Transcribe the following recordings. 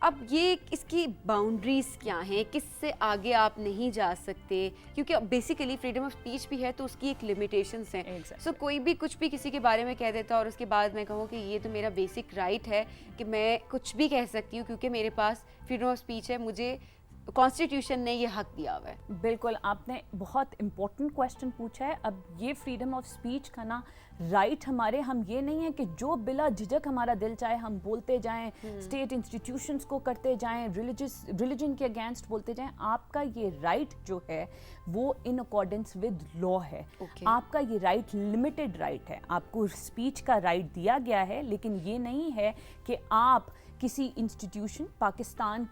اب یہ اس کی باؤنڈریز کیا ہیں, کس سے آگے آپ نہیں جا سکتے, کیونکہ بیسیکلی فریڈم آف اسپیچ بھی ہے تو اس کی ایک لمیٹیشنس ہیں. سو کوئی بھی کچھ بھی کسی کے بارے میں کہہ دیتا اور اس کے بعد میں کہوں کہ یہ تو میرا بیسک رائٹ ہے کہ میں کچھ بھی کہہ سکتی ہوں کیونکہ میرے پاس فریڈم آف اسپیچ ہے, مجھے کانسٹیٹیوشن نے یہ حق دیا ہوا ہے. بالکل, آپ نے بہت امپورٹنٹ کویشچن پوچھا ہے. اب یہ فریڈم آف اسپیچ کا نا رائٹ ہمارے, ہم یہ نہیں ہے کہ جو بلا جھجک ہمارا دل چاہے ہم بولتے جائیں, اسٹیٹ انسٹیٹیوشنس کو کرتے جائیں, ریلیجن کے اگینسٹ بولتے جائیں. آپ کا یہ رائٹ جو ہے وہ ان اکارڈنس ود لا ہے. آپ کا یہ رائٹ لمیٹڈ رائٹ ہے. آپ کو اسپیچ کا رائٹ دیا گیا ہے, لیکن یہ نہیں ہے کہ آپ کسی انسٹیٹیوشن پاکستان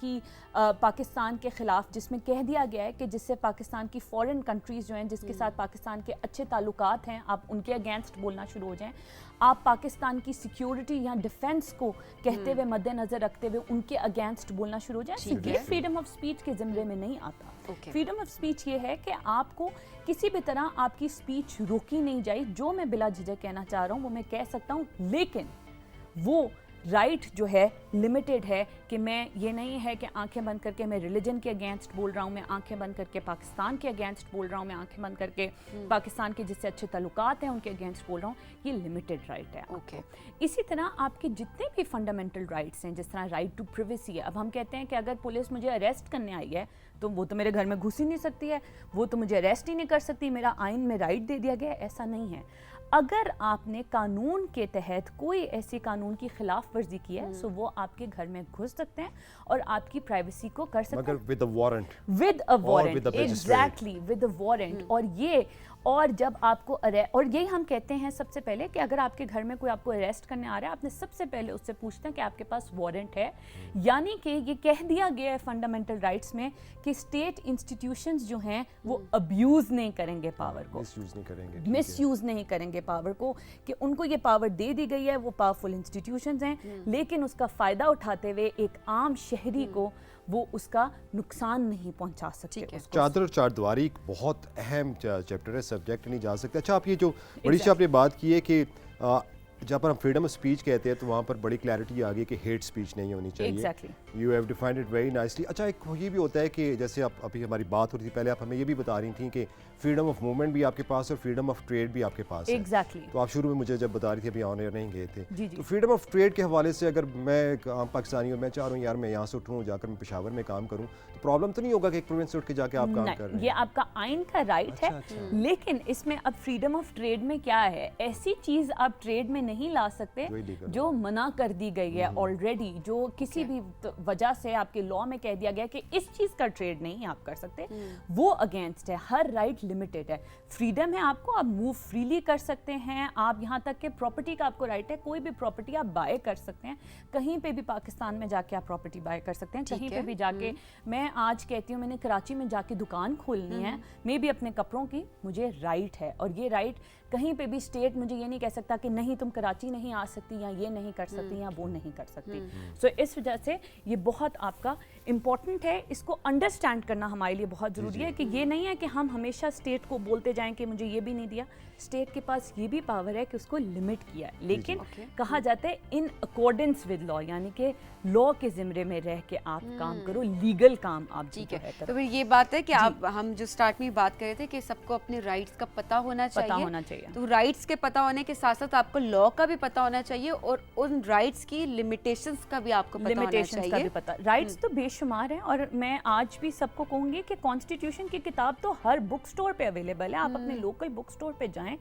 کے خلاف, جس میں کہہ دیا گیا ہے کہ جس سے پاکستان کی فورن کنٹریز جو ہیں جس کے ساتھ پاکستان کے اچھے تعلقات ہیں, آپ ان کے اگینسٹ بولنا شروع ہو جائیں. آپ پاکستان کی سیکیورٹی یا ڈیفنس کو کہتے ہوئے مد نظر رکھتے ہوئے ان کے اگینسٹ بولنا شروع ہو جائیں. یہ فریڈم آف اسپیچ کے زمرے میں نہیں آتا. فریڈم آف اسپیچ یہ ہے کہ آپ کو کسی بھی طرح آپ کی اسپیچ روکی نہیں جائے. جو میں بلا جھجک کہنا چاہ رہا ہوں وہ میں کہہ سکتا ہوں, لیکن وہ رائٹ جو ہے لمیٹڈ ہے کہ میں یہ نہیں ہے کہ آنکھیں بند کر کے میں ریلیجن کے اگینسٹ بول رہا ہوں, میں آنکھیں بند کر کے پاکستان کے اگینسٹ بول رہا ہوں, میں آنکھیں بند کر کے پاکستان کے جس سے اچھے تعلقات ہیں ان کے اگینسٹ بول رہا ہوں. یہ لمیٹڈ رائٹ ہے. اسی طرح آپ کے جتنے بھی فنڈامنٹل رائٹس ہیں, جس طرح رائٹ ٹو پریویسی ہے. اب ہم کہتے ہیں کہ اگر پولیس مجھے اریسٹ کرنے آئی ہے تو وہ تو میرے گھر میں گھس ہی نہیں سکتی ہے, وہ تو مجھے اریسٹ ہی نہیں کر سکتی, میرا آئین میں رائٹ دے دیا گیا ہے. ایسا نہیں ہے. اگر آپ نے قانون کے تحت کوئی ایسی قانون کی خلاف ورزی کی ہے سو وہ آپ کے گھر میں گھس سکتے ہیں اور آپ کی پرائیویسی کو کر سکتے ہیں, مگر with a warrant. With a warrant, exactly with a warrant. اور جب آپ کو اور یہی ہم کہتے ہیں سب سے پہلے کہ اگر آپ کے گھر میں کوئی آپ کو اریسٹ کرنے آ رہا ہے, آپ نے سب سے پہلے اس سے پوچھتے ہیں کہ آپ کے پاس وارنٹ ہے. یعنی کہ یہ کہہ دیا گیا ہے فنڈامنٹل رائٹس میں کہ اسٹیٹ انسٹیٹیوشنز جو ہیں وہ ابیوز نہیں کریں گے پاور کو, مس یوز نہیں کریں گے پاور کو, کہ ان کو یہ پاور دے دی گئی ہے, وہ پاورفل انسٹیٹیوشنز ہیں, لیکن اس کا فائدہ اٹھاتے ہوئے ایک عام شہری کو وہ اس کا نقصان نہیں پہنچا سکتے. چادر اور چار دیواری ایک بہت اہم چیپٹر ہے, سبجیکٹ نہیں جا سکتا. اچھا, آپ یہ جو بڑی سی آپ نے بات کی ہے کہ جہاں پر ہم فریڈم آف اسپیچ کہتے ہیں تو وہاں پر بڑی کلیئرٹی آ گئی کہ ہیٹ اسپیچ نہیں ہونی چاہیے. You have defined it very nicely. اچھا, ایک یہ بھی ہوتا ہے کہ جیسے ابھی ہماری بات ہو رہی تھی پہلے, آپ ہمیں یہ بھی بتا رہی تھیں کہ فریڈم آف موومنٹ بھی آپ کے پاس ہے اور فریڈم آف ٹریڈ بھی آپ کے پاس ہے. تو آپ شروع میں مجھے جب بتا رہی تھی ابھی آن ایئر نہیں گئے تھے, تو فریڈم آف ٹریڈ کے حوالے سے اگر میں ایک عام پاکستانی ہوں, میں چاہ رہا ہوں یار میں یہاں سے اٹھوں, جا کر میں پشاور میں کام کروں, تو پرابلم تو نہیں ہوگا کہ ایک پروونس سے اٹھ کے جا کے آپ کام کر رہے ہیں؟ یہ آپ کا آئین کا رائٹ ہے, لیکن اس میں اب فریڈم آف ٹریڈ میں کیا ہے, ایسی چیز آپ ٹریڈ میں نہیں لا سکتے جو منع کر دی گئی ہے آلریڈی, جو کسی بھی وجہ سے آپ کے لاء میں کہہ دیا گیا کہ اس چیز کا ٹریڈ نہیں آپ کر سکتے, وہ اگینسٹ ہے. ہر رائٹ لمیٹڈ ہے. فریڈم ہے آپ کو, آپ موو فریلی کر سکتے ہیں, آپ یہاں تک کہ پراپرٹی کا آپ کو رائٹ ہے, کوئی بھی پراپرٹی آپ بائی کر سکتے ہیں, کہیں پہ بھی پاکستان میں جا کے آپ پراپرٹی بائی کر سکتے ہیں, کہیں پہ بھی جا کے. میں آج کہتی ہوں میں نے کراچی میں جا کے دکان کھولنی ہے, میں بھی اپنے کپڑوں کی, مجھے رائٹ ہے, اور یہ رائٹ کہیں پہ بھی اسٹیٹ مجھے یہ نہیں کہہ سکتا کہ نہیں تم کراچی نہیں آ سکتی, یا یہ نہیں کر سکتی, یا وہ نہیں کر سکتی. سو اس وجہ سے یہ بہت آپ کا امپورٹنٹ ہے, اس کو انڈرسٹینڈ کرنا ہمارے لیے بہت ضروری ہے کہ یہ نہیں ہے کہ ہم ہمیشہ اسٹیٹ کو بولتے جائیں کہ مجھے یہ بھی نہیں دیا. اسٹیٹ کے پاس یہ بھی پاور ہے کہ اس کو لمٹ کیا ہے, لیکن کہا جاتا ہے ان اکارڈنس ود لا, یعنی کہ لا کے زمرے میں رہ کے آپ کام کرو, لیگل کام آپ. ٹھیک ہے, تو پھر یہ بات ہے کہ آپ, ہم جو سٹارٹ میں بات کر رہے تھے کہ سب کو اپنے رائٹس کا پتہ ہونا چاہیے, تو رائٹس کے پتہ ہونے کے ساتھ ساتھ آپ کو لا کا بھی پتہ ہونا چاہیے, اور ان رائٹس کی لمیٹیشنز کا بھی آپ کو پتہ ہونا چاہیے. رائٹس تو بے شمار ہیں, اور میں آج بھی سب کو کہوں گی کہ کانسٹیٹیوشن کی کتاب تو ہر بک سٹور پہ اویلیبل ہے. آپ اپنے لوکل بک سٹور پہ جائیں,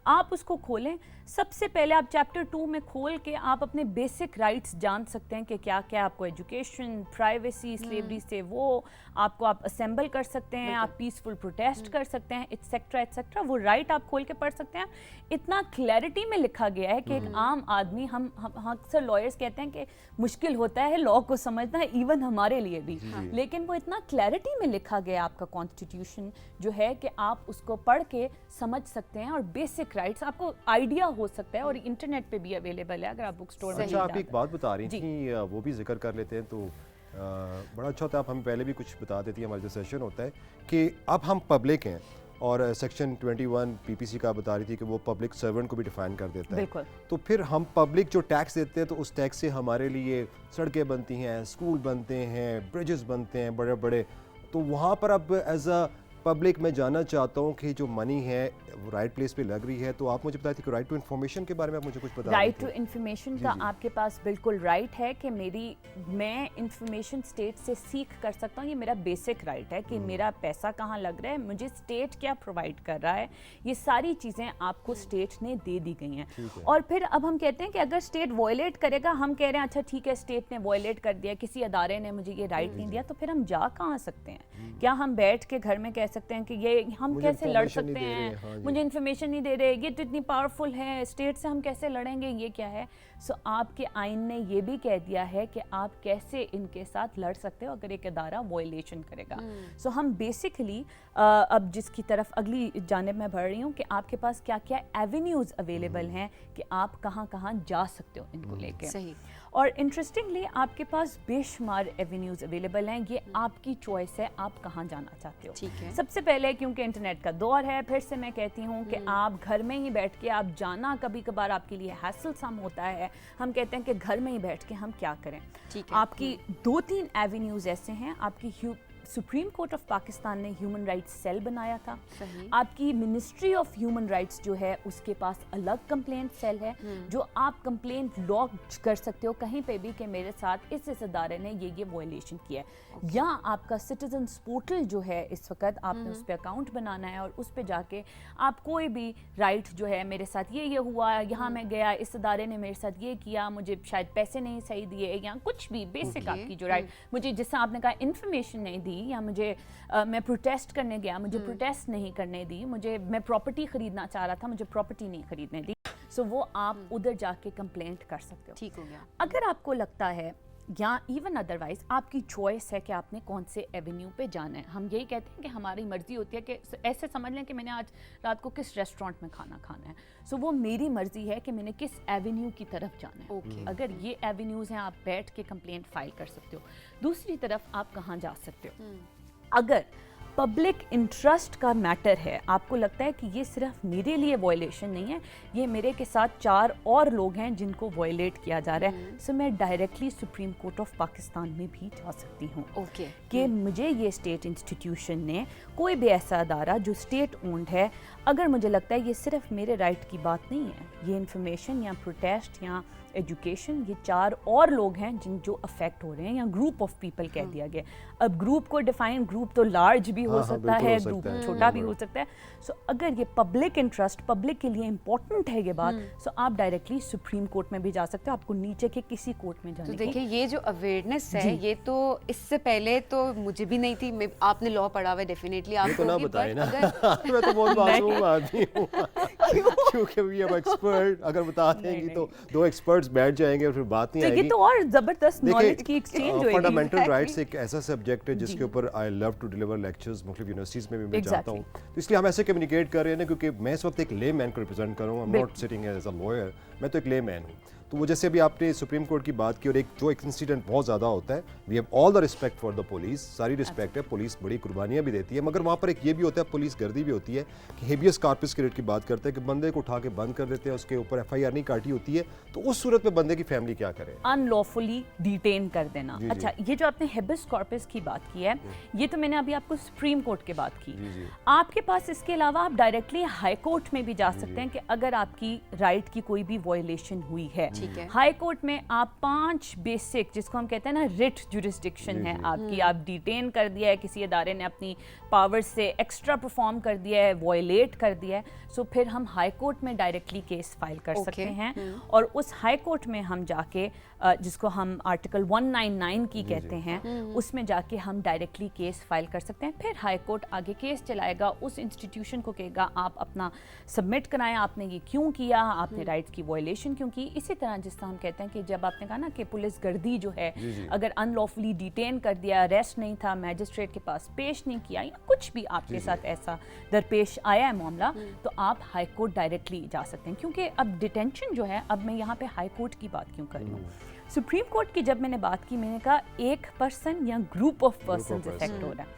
آپ اس کو کھولیں, سب سے پہلے آپ چیپٹر 2 میں کھول کے آپ اپنے بیسک رائٹس جان سکتے ہیں کہ کیا کیا آپ کو ایجوکیشن, پرائیویسی, سلیوری سے وہ آپ کو, آپ اسمبل کر سکتے ہیں, آپ پیسفل پروٹیسٹ کر سکتے ہیں, ایٹسیکٹرا ایٹسیکٹرا, وہ رائٹ آپ کھول کے پڑھ سکتے ہیں. اتنا کلیئرٹی میں لکھا گیا ہے کہ ایک عام آدمی, ہم اکثر لائرز کہتے ہیں کہ مشکل ہوتا ہے لا کو سمجھنا, ایون ہمارے لیے بھی, لیکن وہ اتنا کلیئرٹی میں لکھا گیا آپ کا کانسٹیٹیوشن جو ہے کہ آپ اس کو پڑھ کے سمجھ سکتے ہیں, اور بیسک رائٹس آپ کو آئیڈیا ہو سکتا ہے, اور انٹرنیٹ پہ بھی اویلیبل ہے اگر آپ بک سٹور میں. اچھا, آپ ایک بات بتا رہی تھیں, وہ بھی ذکر کر لیتے ہیں تو بڑا اچھا ہوتا ہے. آپ ہمیں پہلے بھی کچھ بتا دیتی ہیں, ہمارا جو سیشن ہوتا ہے کہ اب ہم پبلک ہیں, اور سیکشن 21 PPC کا بتا رہی تھی کہ وہ پبلک سرونٹ کو بھی ڈیفائن کر دیتا ہے. بالکل. تو پھر ہم پبلک جو ٹیکس دیتے ہیں تو اس ٹیکس سے ہمارے لیے سڑکیں بنتی ہیں, اسکول بنتے ہیں, برجز بنتے ہیں بڑے بڑے. تو وہاں پر اب ایز اے پبلک میں جاننا چاہتا ہوں کہ جو منی ہے رائٹ پلیس پہ لگ رہی ہے, تو آپ مجھے بتائیں تھی کہ رائٹ ٹو انفارمیشن کے بارے میں آپ مجھے کچھ بتا. رائٹ ٹو انفارمیشن کا آپ کے پاس بالکل رائٹ ہے کہ میں انفارمیشن اسٹیٹ سے سیکھ کر سکتا ہوں. یہ میرا بیسک رائٹ ہے کہ میرا پیسہ کہاں لگ رہا ہے, مجھے اسٹیٹ کیا پرووائڈ کر رہا ہے, یہ ساری چیزیں آپ کو اسٹیٹ نے دے دی گئی ہیں. اور پھر اب ہم کہتے ہیں کہ اگر اسٹیٹ وائلیٹ کرے گا, ہم کہہ رہے ہیں اچھا ٹھیک ہے اسٹیٹ نے وائلیٹ کر دیا, کسی ادارے نے مجھے یہ رائٹ نہیں دیا, تو پھر ہم جا کہاں سکتے ہیں؟ کیا ہم بیٹھ کے گھر میں کہہ سکتے ہیں کہ یہ ہم کیسے لڑ سکتے ہیں, مجھے انفارمیشن نہیں دے رہے, یہ تو اتنی پاورفل ہے, اسٹیٹ سے ہم کیسے لڑیں گے, یہ کیا ہے؟ سو آپ کے آئین نے یہ بھی کہہ دیا ہے کہ آپ کیسے ان کے ساتھ لڑ سکتے ہو اگر ایک ادارہ وائلیشن کرے گا. سو ہم بیسیکلی اب جس کی طرف اگلی جانب میں بڑھ رہی ہوں کہ آپ کے پاس کیا کیا ایونیوز اویلیبل ہیں کہ آپ کہاں کہاں جا سکتے ہو ان کو لے کے. اور انٹرسٹنگلی آپ کے پاس بے شمار ایونیوز اویلیبل ہیں, یہ آپ کی چوائس ہے آپ کہاں جانا چاہتے ہو. سب سے پہلے کیونکہ انٹرنیٹ کا دور ہے, پھر سے میں کہتی ہوں کہ آپ گھر میں ہی بیٹھ کے, آپ جانا کبھی کبھار آپ کے لیے ہیسل سم ہوتا ہے, ہم کہتے ہیں کہ گھر میں ہی بیٹھ کے ہم کیا کریں. آپ کی 2-3 ایونیوز ایسے ہیں. آپ کی سپریم کورٹ آف پاکستان نے ہیومن رائٹس سیل بنایا تھا. آپ کی منسٹری آف ہیومن رائٹس جو ہے اس کے پاس الگ کمپلینٹ سیل ہے جو آپ کمپلینٹ لاگ کر سکتے ہو کہیں پہ بھی کہ میرے ساتھ اس ادارے نے یہ وائلیشن کیا ہے. یا آپ کا سٹیزنز پورٹل جو ہے اس وقت آپ نے اس پہ اکاؤنٹ بنانا ہے اور اس پہ جا کے آپ کوئی بھی رائٹ جو ہے میرے ساتھ یہ ہوا, یہاں میں گیا, اس ادارے نے میرے ساتھ یہ کیا, مجھے شاید پیسے نہیں صحیح دیے, یا کچھ بھی بیسک آپ کی جو رائٹ, مجھے جس سے آپ نے کہا انفارمیشن نہیں دی, یا مجھے میں پروٹیسٹ کرنے گیا, مجھے پروٹیسٹ نہیں کرنے دی, میں پراپرٹی خریدنا چاہ رہا تھا, مجھے پراپرٹی نہیں خریدنے دی. سو وہ آپ ادھر جا کے کمپلینٹ کر سکتے ہو. ٹھیک ہو گیا. اگر آپ کو لگتا ہے یا ایون ادروائز آپ کی چوائس ہے کہ آپ نے کون سے ایونیو پہ جانا ہے, ہم یہی کہتے ہیں کہ ہماری مرضی ہوتی ہے کہ ایسے سمجھ لیں کہ میں نے آج رات کو کس ریسٹورینٹ میں کھانا کھانا ہے, سو وہ میری مرضی ہے کہ میں نے کس ایونیو کی طرف جانا ہے. اگر یہ ایونیوز ہیں آپ بیٹھ کے کمپلینٹ فائل کر سکتے ہو. دوسری طرف آپ کہاں جا سکتے ہو, اگر پبلک انٹرسٹ کا میٹر ہے, آپ کو لگتا ہے کہ یہ صرف میرے لیے وائلیشن نہیں ہے, یہ میرے کے ساتھ 4 اور لوگ ہیں جن کو وائلیٹ کیا جا رہا ہے, سو میں directly supreme court of Pakistan میں بھی جا سکتی ہوں کہ مجھے یہ اسٹیٹ انسٹیٹیوشن نے, کوئی بھی ایسا ادارہ جو اسٹیٹ اونڈ ہے, اگر مجھے لگتا ہے یہ صرف میرے رائٹ کی بات نہیں ہے, یہ انفارمیشن یا پروٹیسٹ یا ایجوکیشن, یہ 4 اور لوگ ہیں جو افیکٹ ہو رہے ہیں, یا گروپ آف پیپل کہہ دیا گیا. اب گروپ کو ڈیفائن, گروپ تو لارج بھی ہو سکتا ہے, گروپ چھوٹا بھی ہو سکتا ہے. سو اگر یہ پبلک انٹرسٹ, پبلک کے لیے امپورٹنٹ ہے یہ بات, سو آپ ڈائریکٹلی سپریم کورٹ میں بھی جا سکتے ہو, آپ کو نیچے کے کسی کورٹ میں جانے کی. دیکھیں یہ جو اویئرنیس ہے یہ تو اس سے پہلے تو مجھے بھی نہیں تھی, آپ نے لا پڑھا ہوا ہے ڈیفینیٹلی آپ کو بھی, میں تو بہت معصوم آدمی ہوں کیونکہ بھی اب ایکسپرٹ اگر بتا دیں گی تو 2 ایکسپرٹس بیٹھ جائیں گے اور پھر بات نہیں آئے گی. یہ تو اور زبردست نالج کی ایکسچینج ہوئے گی. فنڈامنٹل رائٹس ایک ایسا سبجیکٹ ہے جس کے اوپر آئی لو ٹو ڈیلیور لیکچرز مختلف یونیورسٹیز میں بھی میں جاتا ہوں, تو اس لیے ہم ایسے کمیونیکیٹ کر رہے ہیں کیونکہ میں اس وقت ایک لے مین کو ریپرزینٹ کر رہا ہوں, I'm not sitting as a lawyer, میں تو ایک لے مین ہوں. تو وہ جیسے ابھی آپ نے سپریم کورٹ کی بات کی, اور ایک انسیڈنٹ بہت زیادہ ہوتا ہے, we have all the respect for the police, ساری رسپیکٹ ہے, پولیس بڑی قربانیاں بھی دیتی ہے, مگر وہاں پر ایک یہ بھی ہوتا ہے, پولیس گردی بھی ہوتی ہے کہ ہیبیس کارپس کے ریٹ کی بات کرتے ہیں کہ بندے کو اٹھا کے بند کر دیتے ہیں, اس کے اوپر FIR نہیں کاٹی ہوتی ہے, تو اس صورت میں بندے کی فیملی کیا کرے؟ ان لافلی ڈیٹین کر دینا. اچھا, یہ جو آپ نے ہیبیس کارپس کی بات کی ہے, یہ تو میں نے ابھی آپ کو سپریم کورٹ کی بات کی. آپ کے پاس اس کے علاوہ آپ ڈائریکٹلی ہائی کورٹ میں بھی جا سکتے ہیں کہ اگر آپ کی رائٹ کی کوئی بھی وائلیشن ہوئی ہے, ہائی کورٹ میں آپ 5 بیسک, جس کو ہم کہتے ہیں نا ریٹ جوریسڈکشن ہے آپ کی, آپ ڈیٹین کر دیا ہے, کسی ادارے نے اپنی پاور سے ایکسٹرا پرفارم کر دیا ہے, وائلیٹ کر دیا ہے, سو پھر ہم ہائی کورٹ میں ڈائریکٹلی کیس فائل کر سکتے ہیں. اور اس ہائی کورٹ میں ہم جا کے, جس کو ہم آرٹیکل 199 کی کہتے ہیں, اس میں جا کے ہم ڈائریکٹلی کیس فائل کر سکتے ہیں. پھر ہائی کورٹ آگے کیس چلائے گا, اس انسٹیٹیوشن کو کہے گا آپ اپنا سبمٹ کرائیں, آپ نے یہ کیوں کیا, آپ نے رائٹ کی وائلیشن کیوں کی. اسی طرح جس طرح ہم کہتے ہیں کہ جب آپ نے کہا نا کہ پولیس گردی جو ہے, اگر ان لافلی ڈیٹین کر دیا, اریسٹ نہیں تھا, میجسٹریٹ کے پاس پیش نہیں کیا, یا کچھ بھی آپ کے ساتھ ایسا درپیش آیا ہے معاملہ, تو آپ ہائی کورٹ ڈائریکٹلی جا سکتے ہیں. کیونکہ اب ڈیٹینشن جو ہے, اب میں یہاں پہ ہائی کورٹ کی بات کیوں کر رہی ہوں, سپریم کورٹ کی جب میں نے بات کی, میں نے کہا ایک پرسن یا گروپ آف پرسنز افیکٹ ہو رہا ہے.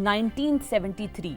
1973,